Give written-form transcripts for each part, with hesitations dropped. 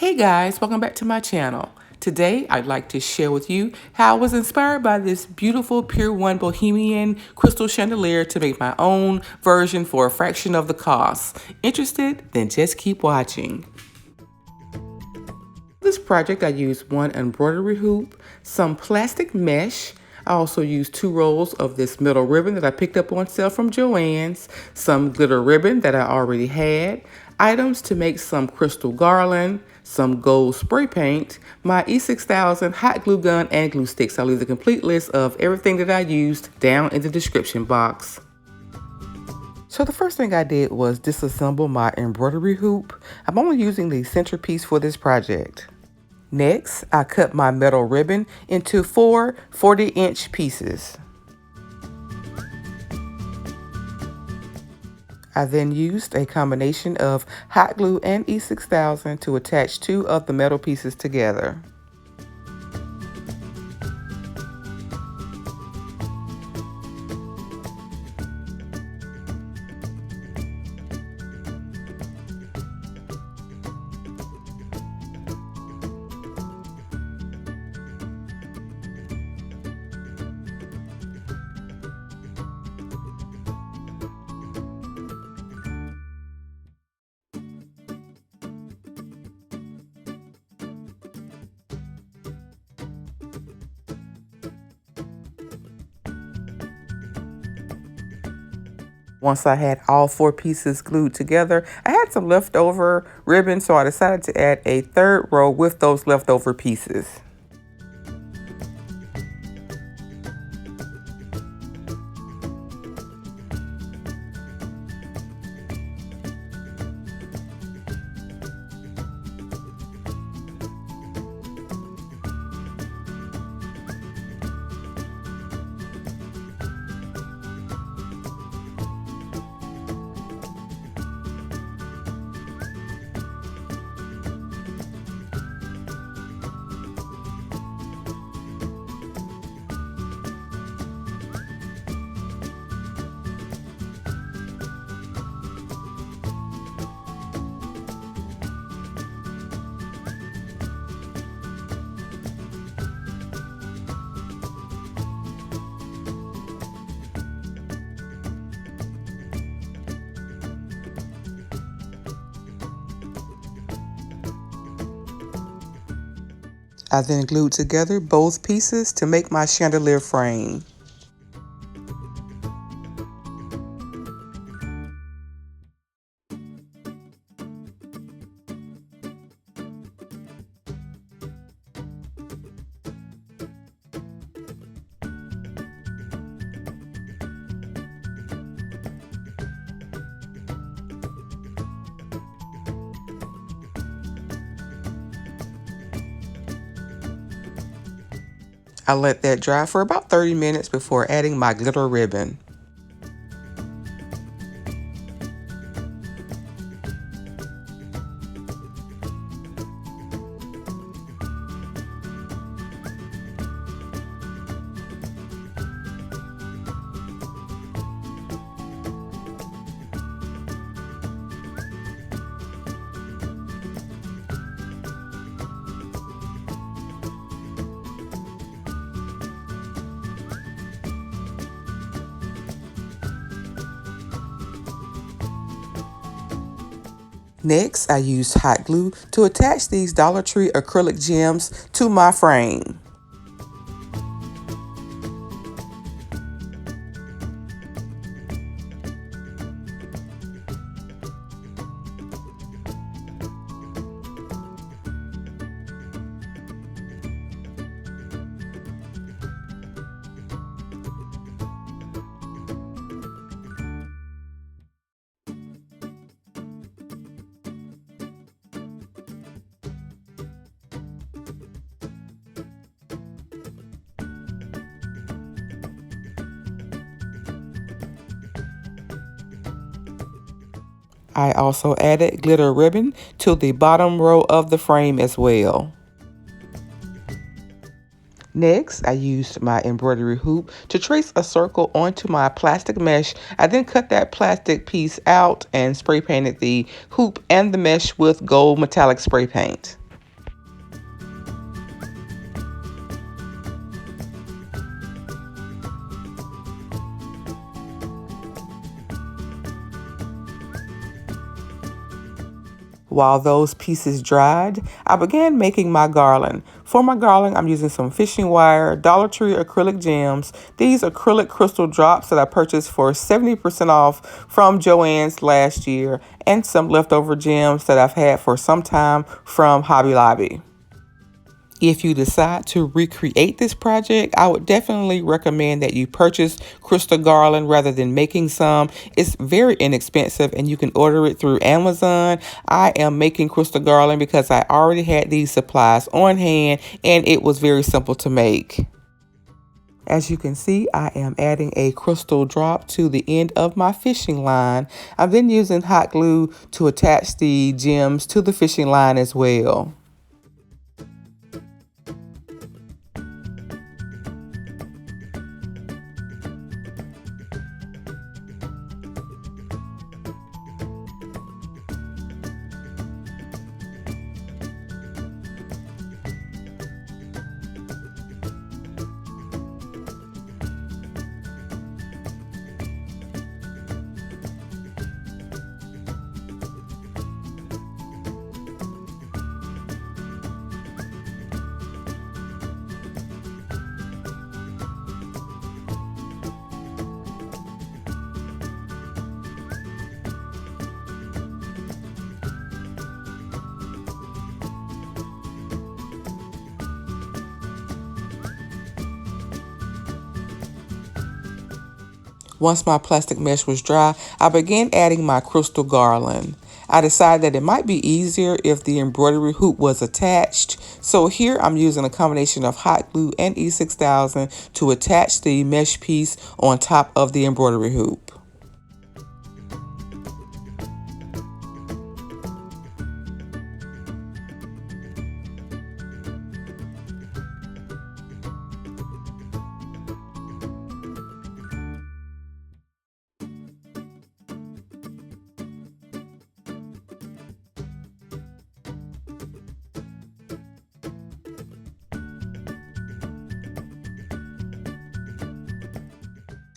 Hey guys, welcome back to my channel. Today I'd like to share with you how I was inspired by this beautiful Pier1 Bohemian Crystal Chandelier to make my own version for a fraction of the cost. Interested? Then just keep watching. For this project I used one embroidery hoop, some plastic mesh. I also used 2 rolls of this metal ribbon that I picked up on sale from JoAnn's, some glitter ribbon that I already had, items to make some crystal garland, some gold spray paint, my E6000 hot glue gun, and glue sticks. I'll leave the complete list of everything that I used down in the description box. So the first thing I did was disassemble my embroidery hoop. I'm only using the centerpiece for this project. Next, I cut my metal ribbon into 4 40-inch pieces. I then used a combination of hot glue and E6000 to attach 2 of the metal pieces together. Once I had all 4 pieces glued together, I had some leftover ribbon, so I decided to add a 3rd row with those leftover pieces. I then glued together both pieces to make my chandelier frame. I let that dry for about 30 minutes before adding my glitter ribbon. Next, I used hot glue to attach these Dollar Tree acrylic gems to my frame. I also added glitter ribbon to the bottom row of the frame as well. Next, I used my embroidery hoop to trace a circle onto my plastic mesh. I then cut that plastic piece out and spray painted the hoop and the mesh with gold metallic spray paint. While those pieces dried, I began making my garland. For my garland, I'm using some fishing wire, Dollar Tree acrylic gems, these acrylic crystal drops that I purchased for 70% off from JoAnn's last year, and some leftover gems that I've had for some time from Hobby Lobby. If you decide to recreate this project, I would definitely recommend that you purchase crystal garland rather than making some. It's very inexpensive and you can order it through Amazon. I am making crystal garland because I already had these supplies on hand and it was very simple to make. As you can see, I am adding a crystal drop to the end of my fishing line. I'm then using hot glue to attach the gems to the fishing line as well. Once my plastic mesh was dry, I began adding my crystal garland. I decided that it might be easier if the embroidery hoop was attached. So here I'm using a combination of hot glue and E6000 to attach the mesh piece on top of the embroidery hoop.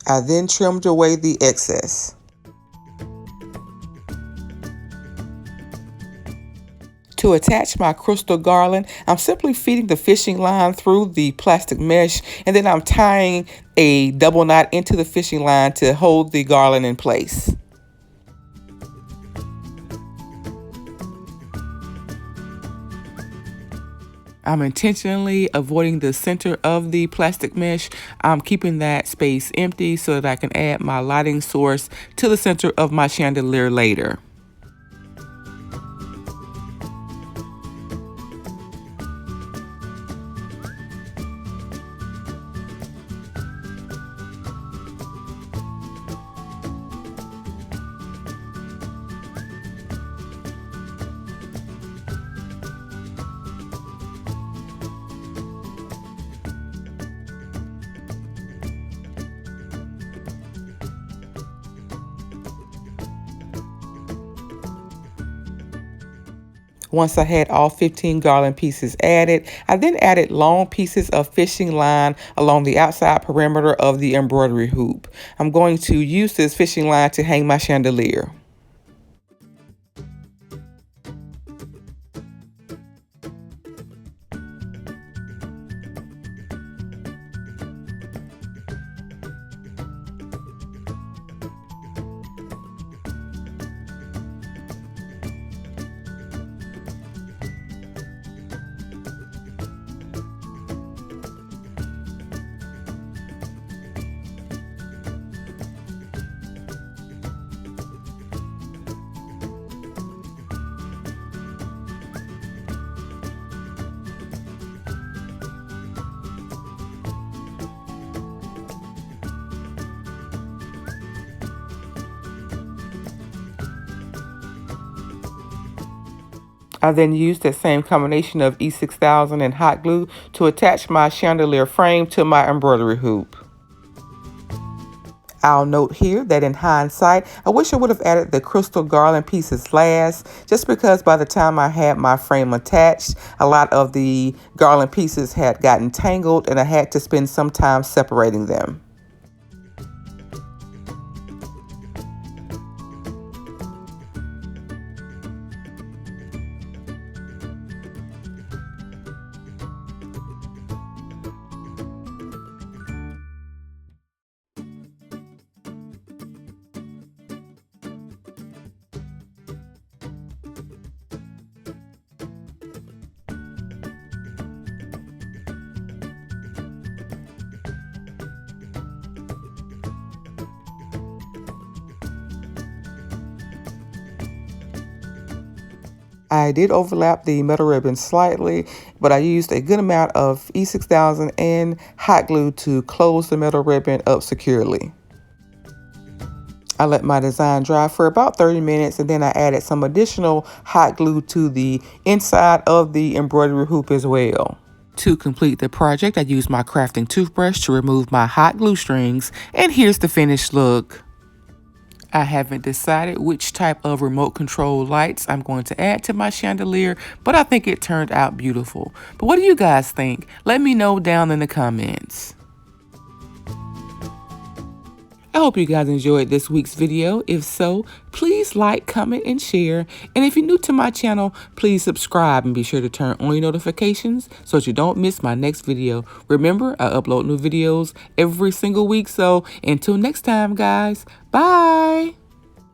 I then trimmed away the excess. To attach my crystal garland, I'm simply feeding the fishing line through the plastic mesh, and then I'm tying a double knot into the fishing line to hold the garland in place. I'm intentionally avoiding the center of the plastic mesh. I'm keeping that space empty so that I can add my lighting source to the center of my chandelier later. Once I had all 15 garland pieces added, I then added long pieces of fishing line along the outside perimeter of the embroidery hoop. I'm going to use this fishing line to hang my chandelier. I then used that same combination of E6000 and hot glue to attach my chandelier frame to my embroidery hoop. I'll note here that in hindsight, I wish I would have added the crystal garland pieces last, just because by the time I had my frame attached, a lot of the garland pieces had gotten tangled and I had to spend some time separating them. I did overlap the metal ribbon slightly, but I used a good amount of E6000 and hot glue to close the metal ribbon up securely. I let my design dry for about 30 minutes, and then I added some additional hot glue to the inside of the embroidery hoop as well. To complete the project, I used my crafting toothbrush to remove my hot glue strings, and here's the finished look. I haven't decided which type of remote control lights I'm going to add to my chandelier, but I think it turned out beautiful. But what do you guys think? Let me know down in the comments. I hope you guys enjoyed this week's video. If so, please like, comment, and share. And if you're new to my channel, please subscribe and be sure to turn on your notifications so that you don't miss my next video. Remember, I upload new videos every single week. So until next time, guys, bye.